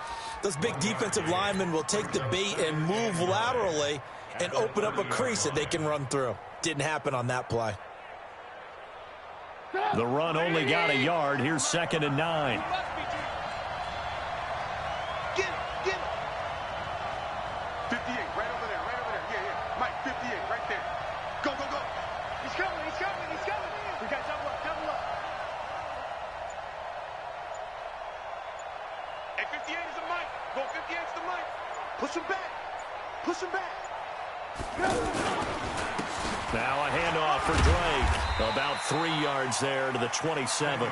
those big defensive linemen will take the bait and move laterally and open up a crease that they can run through. Didn't happen on that play. The run only got a yard. Here's 2nd and 9. Get it. 58, right over there. Yeah. Mike, 58, right there. Go. He's coming. We got double up. Hey, 58 is the Mike. Go, 58 is the Mike. Push him back. Now a handoff for Drake. About 3 yards there to the 27.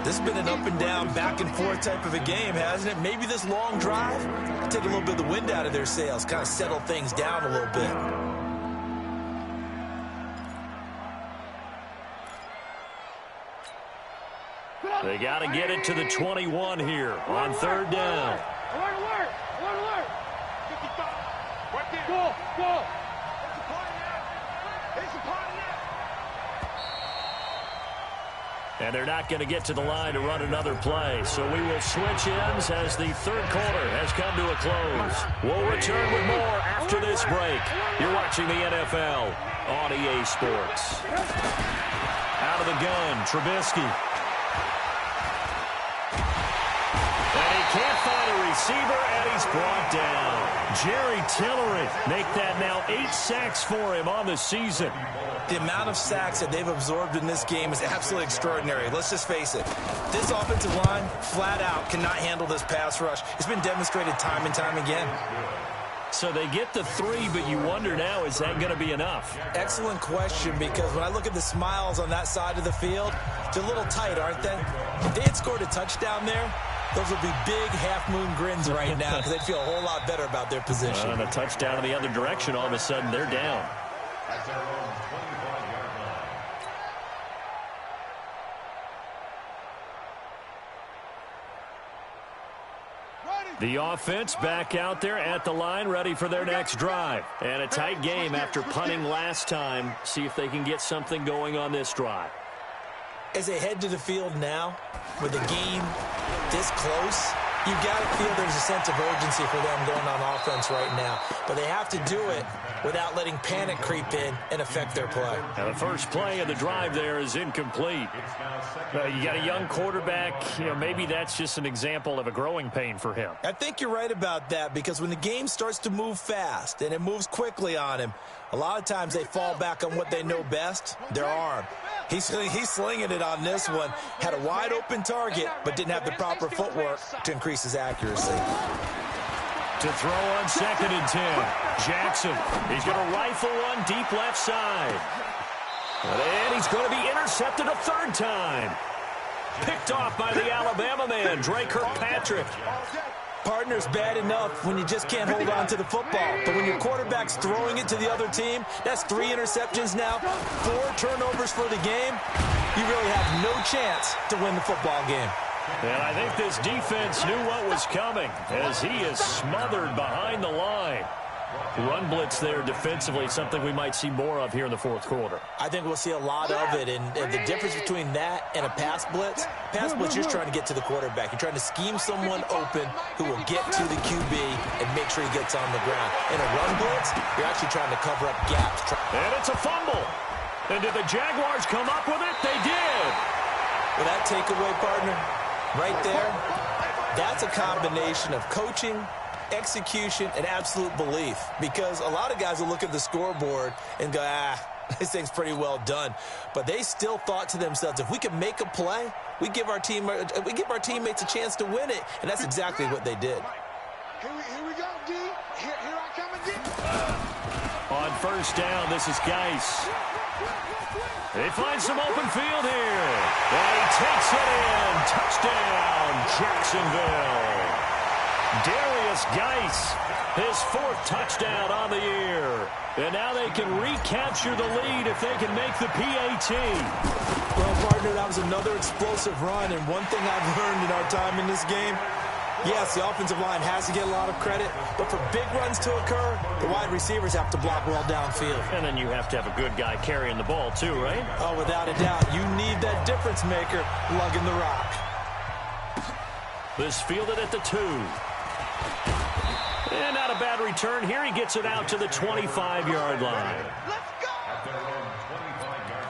This has been an up-and-down, back-and-forth type of a game, hasn't it? Maybe this long drive can take a little bit of the wind out of their sails, kind of settle things down a little bit. They got to get it to the 21 here on 3rd down. Alert. 55. Right there. Go. It's a party now. And they're not going to get to the line to run another play. So we will switch ends as the 3rd quarter has come to a close. We'll return with more after this break. You're watching the NFL on EA Sports. Out of the gun, Trubisky. And he can't find a receiver, and he's brought down. Jerry Tillery make that now 8 sacks for him on the season. The amount of sacks that they've absorbed in this game is absolutely extraordinary. Let's just face it. This offensive line, flat out, cannot handle this pass rush. It's been demonstrated time and time again. So they get the 3, but you wonder now, is that going to be enough? Excellent question, because when I look at the smiles on that side of the field, they're a little tight, aren't they? If they had scored a touchdown there, those would be big half-moon grins right now because they'd feel a whole lot better about their position. And a touchdown in the other direction, all of a sudden they're down. At their own 25-yard line. The offense back out there at the line, ready for their next drive. And a tight game after punting last time. See if they can get something going on this drive. As they head to the field now, with the game this close, you've got to feel there's a sense of urgency for them going on offense right now. But they have to do it without letting panic creep in and affect their play. Now the first play of the drive there is incomplete. You got a young quarterback. Maybe that's just an example of a growing pain for him. I think you're right about that, because when the game starts to move fast and it moves quickly on him, a lot of times they fall back on what they know best, their arm. He's slinging it on this one. Had a wide open target, but didn't have the proper footwork to increase his accuracy. To throw on 2nd and 10. Jackson, he's going to rifle one deep left side. And he's going to be intercepted a 3rd time. Picked off by the Alabama man, Drake Kirkpatrick. Partner's bad enough when you just can't hold on to the football. But when your quarterback's throwing it to the other team, that's 3 interceptions now, 4 turnovers for the game. You really have no chance to win the football game. And I think this defense knew what was coming as he is smothered behind the line. Run blitz there defensively, something we might see more of here in the 4th quarter. I think we'll see a lot of it, and the difference between that and a pass blitz, you're just trying to get to the quarterback. You're trying to scheme someone open who will get to the QB and make sure he gets on the ground. In a run blitz, you're actually trying to cover up gaps. And it's a fumble. And did the Jaguars come up with it? They did. With that takeaway, partner, right there, that's a combination of coaching, execution, and absolute belief, because a lot of guys will look at the scoreboard and go, this thing's pretty well done, but they still thought to themselves, if we can make a play, we give our teammates a chance to win it, and that's exactly what they did. Here we go, D. Here I come again. On 1st down, this is Geis. They find some open field here, and he takes it in. Touchdown, Jacksonville. Darius Geis, his 4th touchdown on the year. And now they can recapture the lead if they can make the PAT. Well, partner, that was another explosive run. And one thing I've learned in our time in this game, Yes, the offensive line has to get a lot of credit, but for big runs to occur, the wide receivers have to block well downfield. And then you have to have a good guy carrying the ball too, right? Oh, without a doubt. You need that difference maker lugging the rock. This fielded at the 2. And not a bad return here. He gets it out to the 25-yard line. Let's go! At their own 25-yard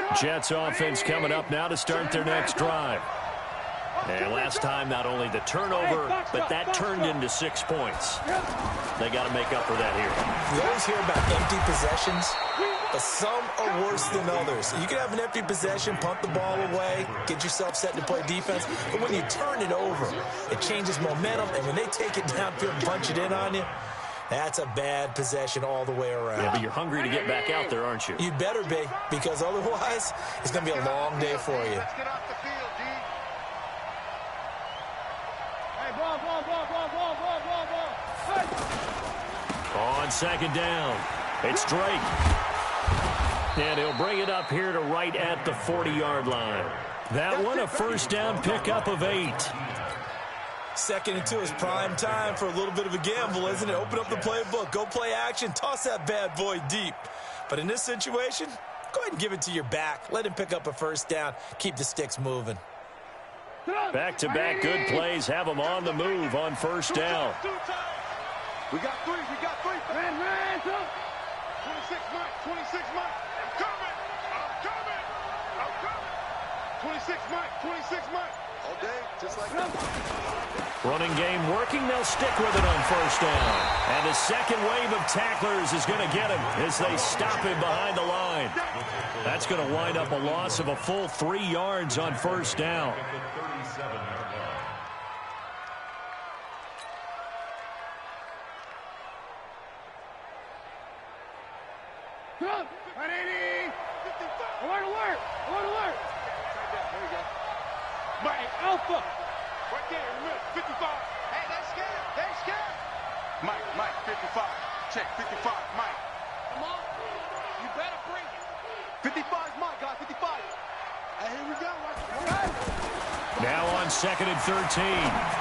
line. Jets offense coming up now to start their next drive. And last time, not only the turnover, but that turned into 6 points. They got to make up for that here. We always hear about empty possessions, but some are worse than others. You can have an empty possession, punt the ball away, get yourself set to play defense, but when you turn it over, it changes momentum, and when they take it downfield and punch it in on you, that's a bad possession all the way around. Yeah, but you're hungry to get back out there, aren't you? You better be, because otherwise, it's going to be a long day for you. Let's get off the field, D. On second down, it's Drake. And he'll bring it up here to right at the 40-yard line. That one, a first down pickup of 8. 2nd and 2 is prime time for a little bit of a gamble, isn't it? Open up the playbook, go play action, toss that bad boy deep. But in this situation, go ahead and give it to your back. Let him pick up a first down, keep the sticks moving. Back-to-back good plays have them on the move on first down. We got 3. Man. 26 Mike. I'm coming. 26 Mike. All day, just like that. Running game working. They'll stick with it on first down. And the second wave of tacklers is going to get him as they stop him behind the line. That's going to wind up a loss of a full 3 yards on first down. Alert! There we go. Mike, Alpha! Right there, 55. Hey, they're scared. Mike, 55. Check, 55, Mike. Come on. You better bring it. 55 is Mike, guys, 55. And here we go. Right. Now on 2nd and 13,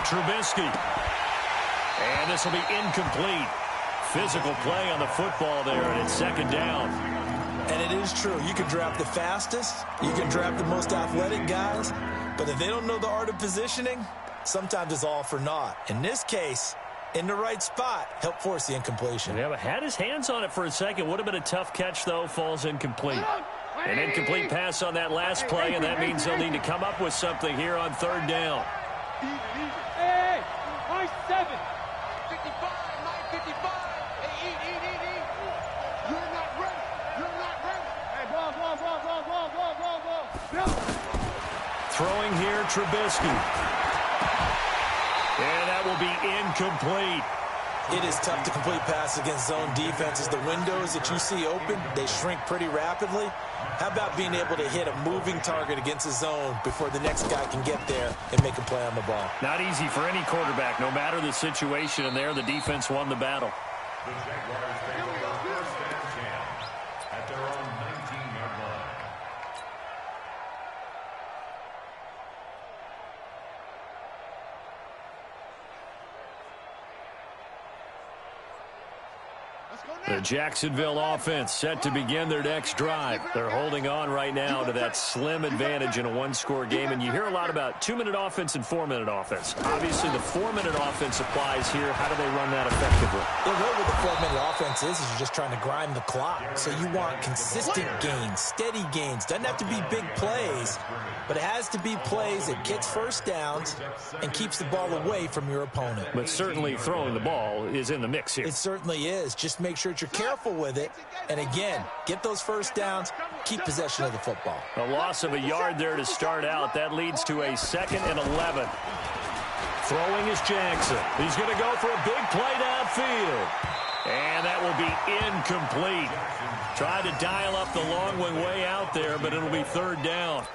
Trubisky. And this will be incomplete. Physical play on the football there, and it's 2nd down. And it is true. You can draft the fastest. You can draft the most athletic guys. But if they don't know the art of positioning, sometimes it's all for naught. In this case, in the right spot, help force the incompletion. Yeah, but had his hands on it for a second. Would have been a tough catch, though. Falls incomplete. An incomplete pass on that last play, and that means they'll need to come up with something here on 3rd down. Hey, Mike 7. 55, Mike 55. Hey, eat. You're not ready. Hey, ball. Throwing here, Trubisky. And that will be incomplete. It is tough to complete passes against zone defenses. The windows that you see open, they shrink pretty rapidly. How about being able to hit a moving target against a zone before the next guy can get there and make a play on the ball? Not easy for any quarterback, no matter the situation, and there the defense won the battle. The Jaguars take over first and 10 at their own 19-yard line. The Jacksonville offense set to begin their next drive. They're holding on right now to that slim advantage in a one-score game, and you hear a lot about 2-minute offense and 4-minute offense. Obviously, the 4-minute offense applies here. How do they run that effectively? The way with the 4-minute offense is you're just trying to grind the clock. So you want consistent gains, steady gains. Doesn't have to be big plays, but it has to be plays that gets first downs and keeps the ball away from your opponent. But certainly throwing the ball is in the mix here. It certainly is. Just make sure you're careful with it. And again, get those first downs, keep possession of the football. A loss of a yard there to start out. That leads to a 2nd and 11. Throwing is Jackson. He's going to go for a big play downfield. And that will be incomplete. Tried to dial up the long one way out there, but it'll be 3rd down.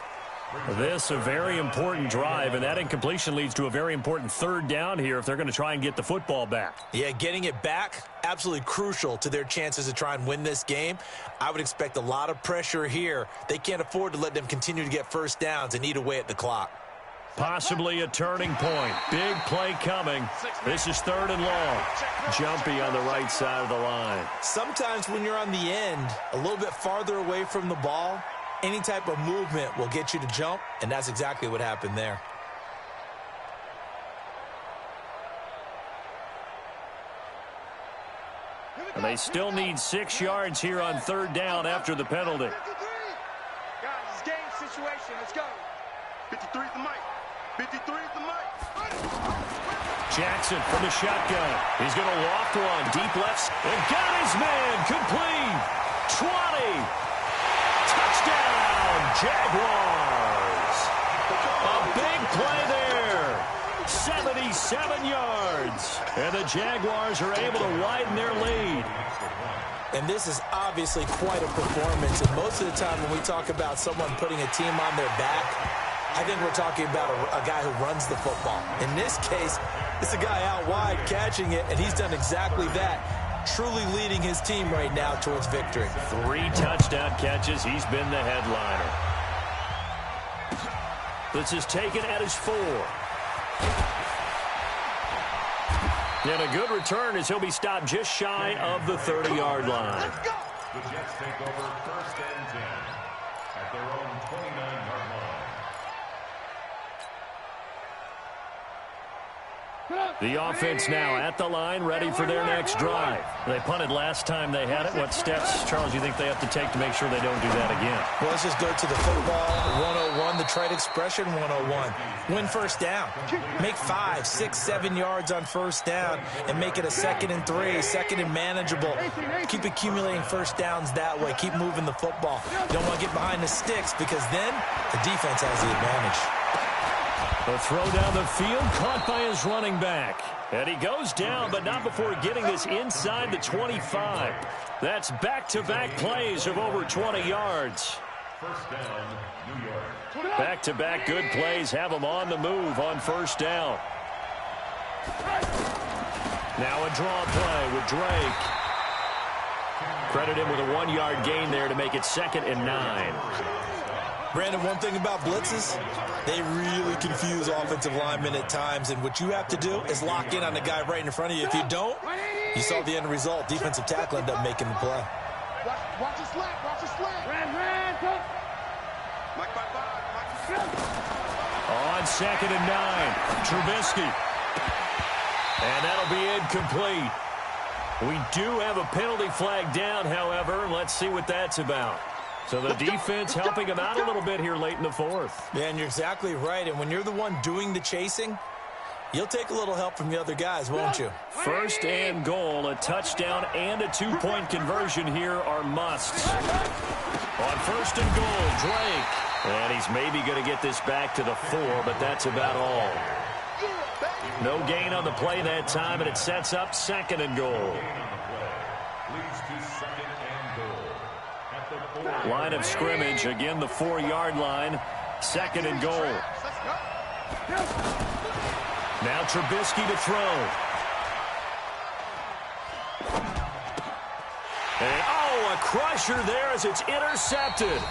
This a very important drive, and that incompletion leads to a very important third down here if they're going to try and get the football back. Yeah, getting it back, absolutely crucial to their chances to try and win this game. I would expect a lot of pressure here. They can't afford to let them continue to get first downs and eat away at the clock. Possibly a turning point. Big play coming. This is 3rd and long. Jumpy on the right side of the line. Sometimes when you're on the end, a little bit farther away from the ball, any type of movement will get you to jump, and that's exactly what happened there. And they still need 6 yards here on 3rd down after the penalty. Guys, it's game situation. Let's go. 53 is the mic. 53 is the mic. Jackson from the shotgun. He's going to loft one. Deep left. And got his man. Complete. 20. Touchdown, Jaguars. A big play there. 77 yards. And the Jaguars are able to widen their lead. And this is obviously quite a performance. And most of the time when we talk about someone putting a team on their back, I think we're talking about a guy who runs the football. In this case, it's a guy out wide catching it, and he's done exactly that, truly leading his team right now towards victory. 3 touchdown catches. He's been the headliner. This is taken at his 4. And a good return as he'll be stopped just shy of the 30-yard line. The Jets take over 1st and 10 at their own 29-yard line. The offense now at the line, ready for their next drive. They punted last time they had it. What steps, Charles, do you think they have to take to make sure they don't do that again? Well, let's just go to the football 101, the trite expression 101. Win first down. Make 5, 6, 7 yards on first down and make it a 2nd and 3, 2nd and manageable. Keep accumulating first downs that way. Keep moving the football. You don't want to get behind the sticks because then the defense has the advantage. The throw down the field, caught by his running back. And he goes down, but not before getting this inside the 25. That's back-to-back plays of over 20 yards. 1st down, New York. Back-to-back good plays have them on the move on 1st down. Now a draw play with Drake. Credit him with a 1-yard gain there to make it 2nd and 9. Brandon, one thing about blitzes, they really confuse offensive linemen at times, and what you have to do is lock in on the guy right in front of you. If you don't, you saw the end result. Defensive tackle ended up making the play. Watch his slant. Watch his slant. Mike by 5. On 2nd and 9, Trubisky. And that'll be incomplete. We do have a penalty flag down, however. Let's see what that's about. So the defense helping him out a little bit here late in the 4th. Yeah, and you're exactly right. And when you're the one doing the chasing, you'll take a little help from the other guys, won't you? 1st and goal, a touchdown and a 2-point conversion here are musts. On 1st and goal, Drake. And he's maybe going to get this back to the 4, but that's about all. No gain on the play that time, and it sets up 2nd and goal. Leads to 2nd and goal. At the 4. Line of scrimmage, again the 4-yard line, 2nd and goal. Now Trubisky to throw. And, a crusher there as it's intercepted.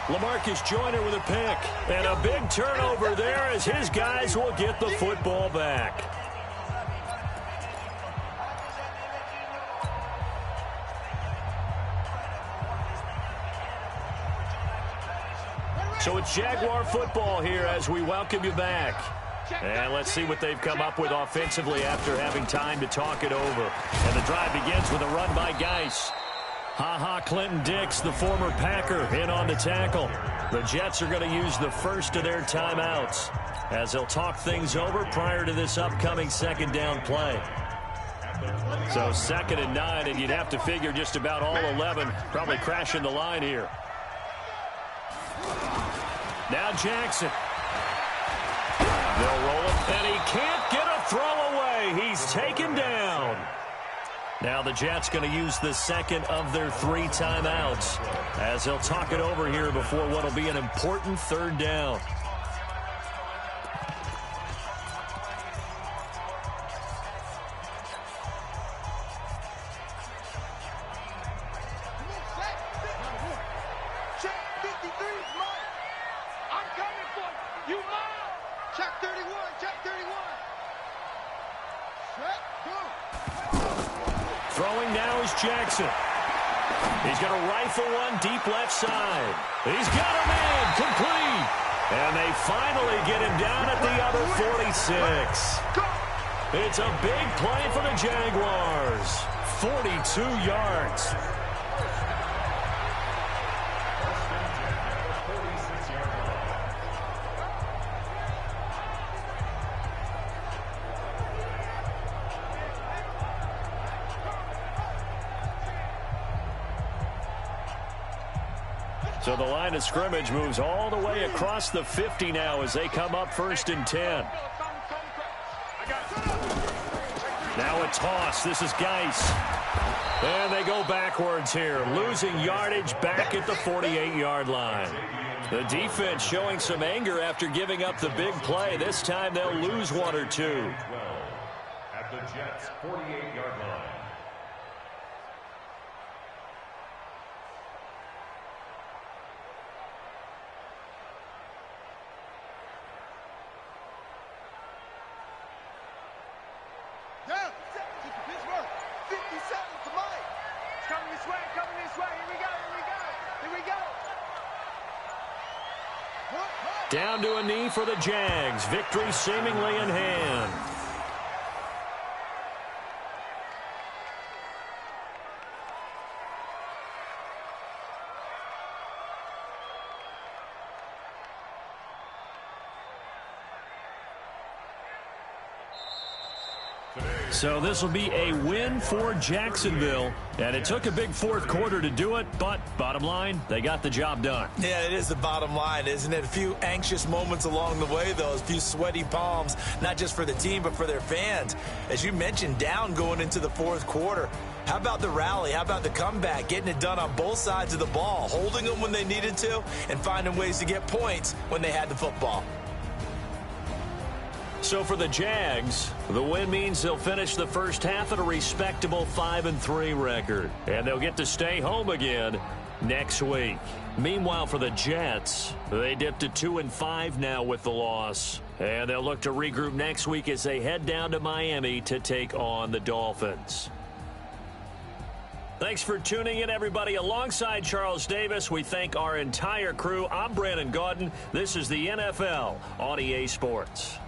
LaMarcus Joyner with a pick. And a big turnover there as his guys will get the football back. So it's Jaguar football here as we welcome you back. And let's see what they've come up with offensively after having time to talk it over. And the drive begins with a run by Geis. Clinton Dix, the former Packer, in on the tackle. The Jets are going to use the first of their timeouts as they'll talk things over prior to this upcoming 2nd down play. So 2nd and 9, and you'd have to figure just about all 11 probably crashing the line here. Now Jackson. They'll roll it, and he can't get a throw away. He's taken down. Now the Jets going to use the second of their 3 timeouts as they'll talk it over here before what will be an important third down. Throwing now is Jackson. He's going to rifle one deep left side. He's got him in, complete. And they finally get him down at the other 46. It's a big play for the Jaguars. 42 yards. So the line of scrimmage moves all the way across the 50 now as they come up 1st and 10. Now a toss. This is Geis. And they go backwards here, losing yardage back at the 48-yard line. The defense showing some anger after giving up the big play. This time they'll lose 1 or 2. At the Jets' 48-yard line. Down to a knee for the Jags. Victory seemingly in hand. So this will be a win for Jacksonville. And it took a big 4th quarter to do it, but bottom line, they got the job done. Yeah, it is the bottom line, isn't it? A few anxious moments along the way, though. A few sweaty palms, not just for the team, but for their fans. As you mentioned, down going into the 4th quarter. How about the rally? How about the comeback? Getting it done on both sides of the ball, holding them when they needed to, and finding ways to get points when they had the football. So for the Jags, the win means they'll finish the first half at a respectable 5-3 record. And they'll get to stay home again next week. Meanwhile, for the Jets, they dipped to 2-5 now with the loss. And they'll look to regroup next week as they head down to Miami to take on the Dolphins. Thanks for tuning in, everybody. Alongside Charles Davis, we thank our entire crew. I'm Brandon Gaudin. This is the NFL on EA Sports.